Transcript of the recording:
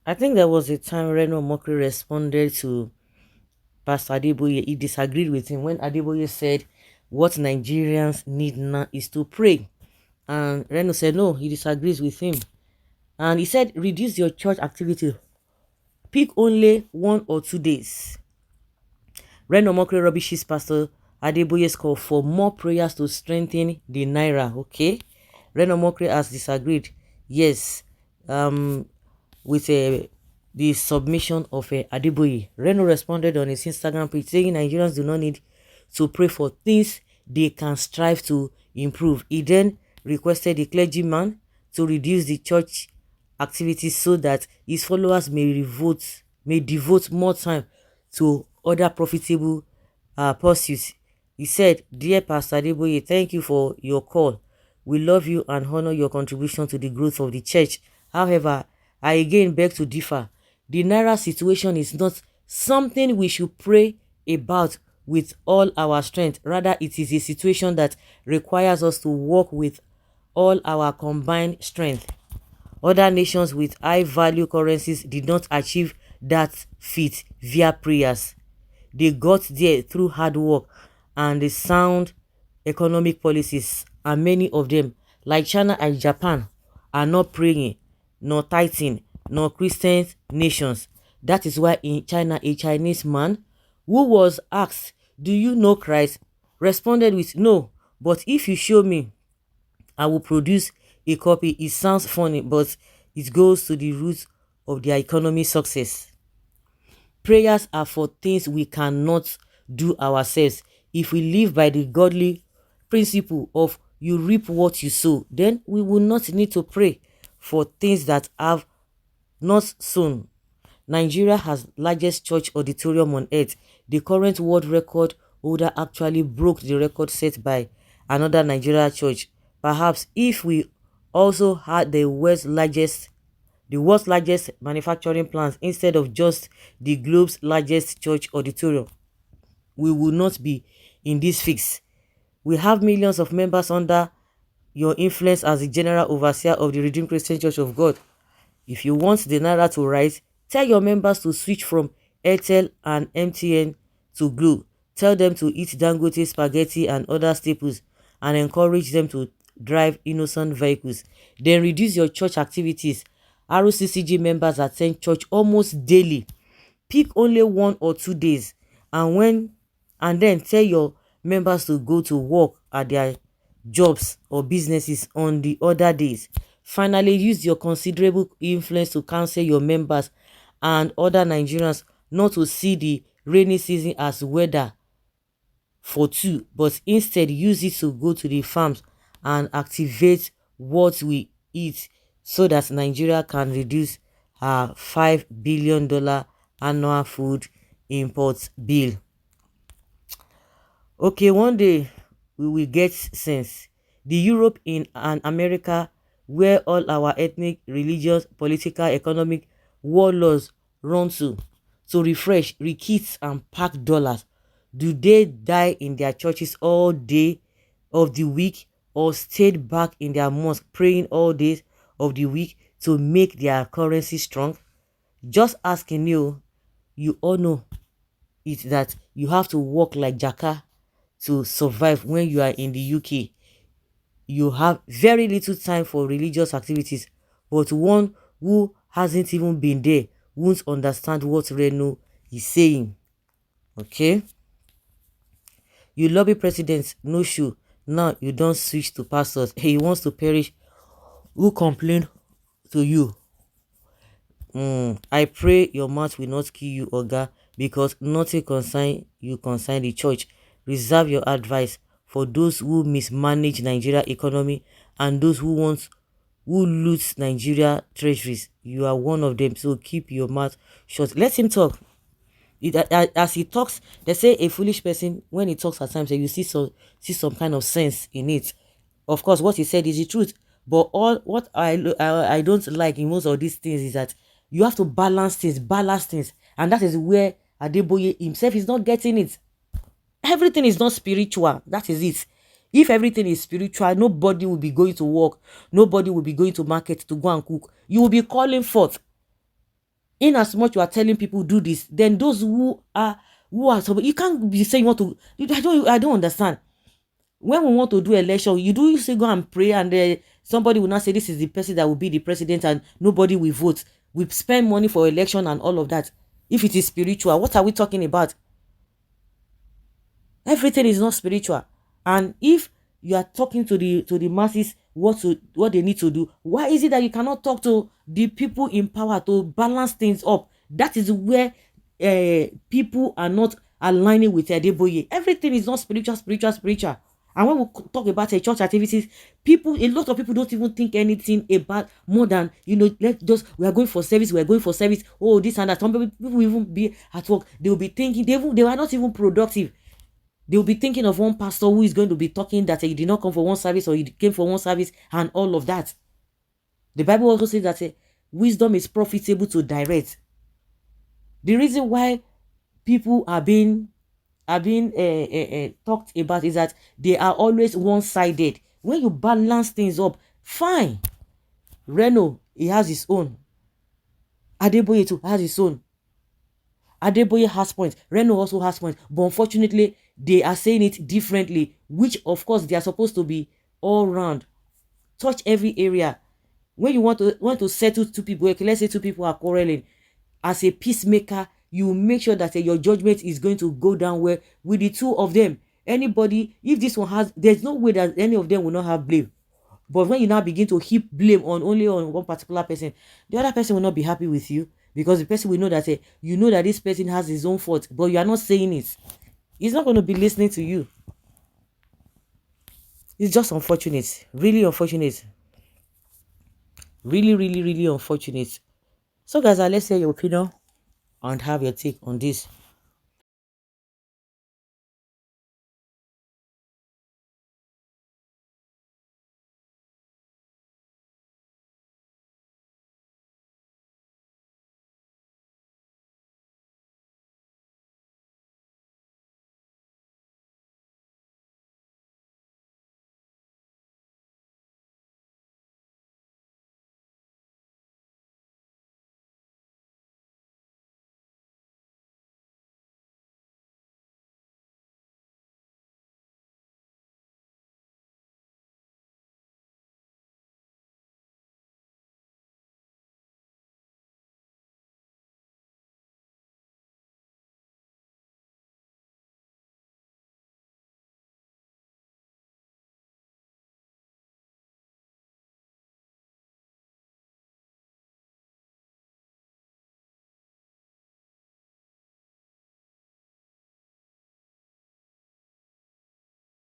I think there was a time Reno Mokri responded to Pastor Adeboye. He disagreed with him when Adeboye said what Nigerians need now is to pray. And Reno said no, he disagrees with him. And he said, reduce your church activity. Pick only 1 or 2 days. Reno Mokri rubbishes Pastor Adeboye's call for more prayers to strengthen the Naira. Okay. Reno Mokri has disagreed. Yes. With the submission of Adeboye. Reno responded on his Instagram page saying Nigerians do not need to pray for things they can strive to improve. He then requested the clergyman to reduce the church activities so that his followers may devote more time to other profitable pursuits. He said, "Dear Pastor Adeboye, thank you for your call. We love you and honor your contribution to the growth of the church. However, I again beg to differ. The Naira situation is not something we should pray about with all our strength. Rather, it is a situation that requires us to work with all our combined strength. Other nations with high-value currencies did not achieve that feat via prayers. They got there through hard work and the sound economic policies, and many of them, like China and Japan, are not praying, nor tithing, nor Christian nations. That is why in China, a Chinese man who was asked, do you know Christ? Responded with, no, but if you show me, I will produce a copy. It sounds funny, but it goes to the roots of their economic success. Prayers are for things we cannot do ourselves. If we live by the godly principle of you reap what you sow, then we will not need to pray for things that have not sown. Nigeria has largest church auditorium on earth. The current world record holder actually broke the record set by another Nigeria church. Perhaps if we also had the world's largest manufacturing plant instead of just the globe's largest church auditorium, we will not be in this fix. We have millions of members under your influence as the general overseer of the Redeemed Christian Church of God. If you want the Naira to rise, tell your members to switch from Airtel and MTN to Glo. Tell them to eat Dangote spaghetti and other staples and encourage them to drive innocent vehicles. Then reduce your church activities. ROCCG members attend church almost daily. Pick only 1 or 2 days and then tell your members to go to work at their jobs or businesses on the other days. Finally, use your considerable influence to counsel your members and other Nigerians not to see the rainy season as weather for two, but instead use it to go to the farms and activate what we eat so that Nigeria can reduce her $5 billion annual food import bill. Okay, one day we will get sense. The Europe in an America where all our ethnic, religious, political, economic warlords run to refresh, rekit and pack dollars. Do they die in their churches all day of the week or stayed back in their mosque praying all days of the week to make their currency strong? Just asking you, you all know it that you have to work like Jaka to survive when you are in the UK. You have very little time for religious activities, but one who hasn't even been there won't understand what Reno is saying. Okay? You lobby presidents, no shoe. Now you don't switch to pastors. He wants to perish. Who complain to you? I pray your mouth will not kill you, Oga, because nothing concern you concern the church. Reserve your advice for those who mismanage Nigeria economy and those who loot Nigeria treasuries. You are one of them, so keep your mouth shut. Let him talk. As he talks, they say a foolish person, when he talks at times, you see some kind of sense in it. Of course, what he said is the truth. But what I don't like in most of these things is that you have to balance things, and that is where Adeboye himself is not getting it. Everything is not spiritual. That is it. If everything is spiritual, nobody will be going to work. Nobody will be going to market to go and cook. You will be calling forth. In as much you are telling people do this, then those who are so you can't be saying you want to. I don't understand. When we want to do election, you say go and pray, and somebody will not say this is the person that will be the president, and nobody will vote. We spend money for election and all of that. If it is spiritual, what are we talking about? Everything is not spiritual. And if you are talking to the masses what they need to do, why is it that you cannot talk to the people in power to balance things up? That is where people are not aligning with Adeboye. Everything is not spiritual. And when we talk about church activities, a lot of people don't even think anything about more than, let just, we are going for service, oh, this and that. Some people will even be at work, they will be thinking, they are not even productive. They will be thinking of one pastor who is going to be talking that he did not come for one service, or he came for one service, and all of that. The Bible also says that wisdom is profitable to direct. The reason why people are being talked about is that they are always one-sided. When you balance things up, fine. Reno, he has his own. Adeboye too has his own. Adeboye has points. Reno also has points. But unfortunately, they are saying it differently, which of course they are supposed to be all round. Touch every area. When you want to settle two people, okay, let's say two people are quarreling, as a peacemaker, you make sure that your judgment is going to go down well with the two of them. Anybody, if this one has, there's no way that any of them will not have blame. But when you now begin to heap blame only on one particular person, the other person will not be happy with you, because the person will know that you know that this person has his own fault, but you are not saying it. He's not going to be listening to you. It's just unfortunate, really unfortunate, really unfortunate. So guys, let's hear your opinion and have your take on this.